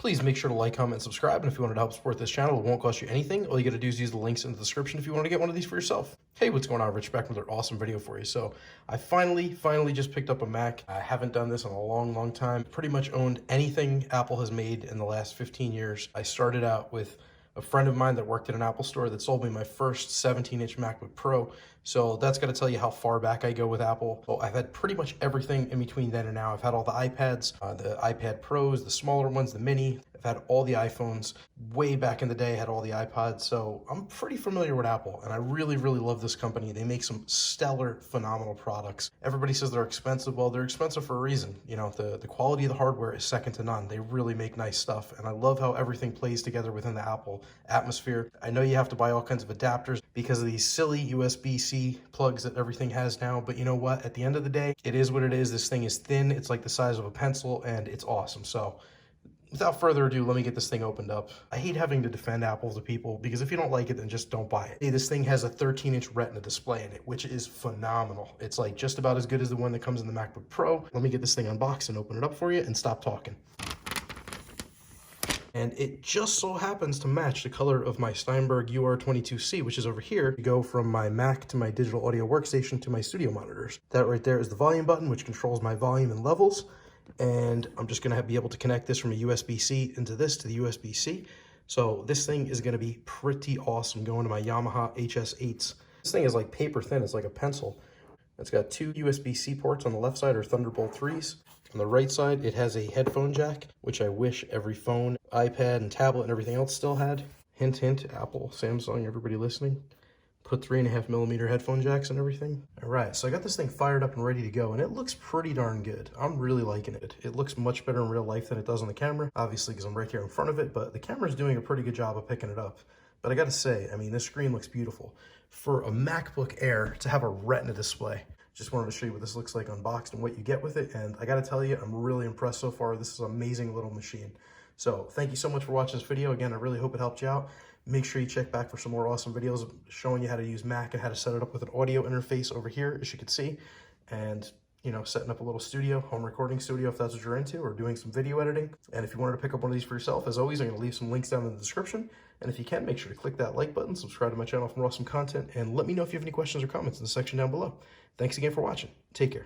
Please make sure to like, comment, and subscribe. And if you wanted to help support this channel, it won't cost you anything. All you gotta do is use the links in the description if you want to get one of these for yourself. Hey, what's going on? Rich back with another awesome video for you. So I finally just picked up a Mac. I haven't done this in a long time. Pretty much owned anything Apple has made in the last 15 years. I started out with a friend of mine that worked at an Apple store that sold me my first 17-inch MacBook Pro. So that's got to tell you how far back I go with Apple. So I've had pretty much everything in between then and now. I've had all the iPads, the iPad Pros, the smaller ones, the mini. I've had all the iPhones. Way back in the day, I had all the iPods. So I'm pretty familiar with Apple, and I really love this company. They make some stellar, phenomenal products. Everybody says they're expensive. Well, they're expensive for a reason. You know, the quality of the hardware is second to none. They really make nice stuff, and I love how everything plays together within the Apple atmosphere. I know you have to buy all kinds of adapters because of these silly USB-C plugs that everything has now, but you know what? At the end of the day, it is what it is. This thing is thin. It's like the size of a pencil, and it's awesome. So without further ado, let me get this thing opened up. I hate having to defend Apple to people because if you don't like it, then just don't buy it. Hey, this thing has a 13-inch Retina display in it, which is phenomenal. It's like just about as good as the one that comes in the MacBook Pro. Let me get this thing unboxed and open it up for you and stop talking. And it just so happens to match the color of my Steinberg UR22C, which is over here to go from my Mac to my digital audio workstation to my studio monitors. That right there is the volume button, which controls my volume and levels. And I'm just gonna be able to connect this from a USB-C into this to the USB-C. So this thing is gonna be pretty awesome going to my Yamaha HS8s. This thing is like paper thin, it's like a pencil. It's got two USB-C ports on the left side, or Thunderbolt 3s. On the right side, it has a headphone jack, which I wish every phone, iPad, and tablet and everything else still had. Hint, hint, Apple, Samsung, everybody listening. Put 3.5mm headphone jacks and everything. All right, so I got this thing fired up and ready to go, and it looks pretty darn good. I'm really liking it. It looks much better in real life than it does on the camera, obviously because I'm right here in front of it, but the camera's doing a pretty good job of picking it up. But I gotta say, I mean, this screen looks beautiful. For a MacBook Air to have a Retina display, just wanted to show you what this looks like unboxed and what you get with it. And I gotta tell you, I'm really impressed so far. This is an amazing little machine. So thank you so much for watching this video. Again, I really hope it helped you out. Make sure you check back for some more awesome videos showing you how to use Mac and how to set it up with an audio interface over here, as you can see. And, you know, setting up a little studio, home recording studio, if that's what you're into, or doing some video editing. And if you wanted to pick up one of these for yourself, as always, I'm gonna leave some links down in the description. And if you can, make sure to click that like button, subscribe to my channel for more awesome content, and let me know if you have any questions or comments in the section down below. Thanks again for watching. Take care.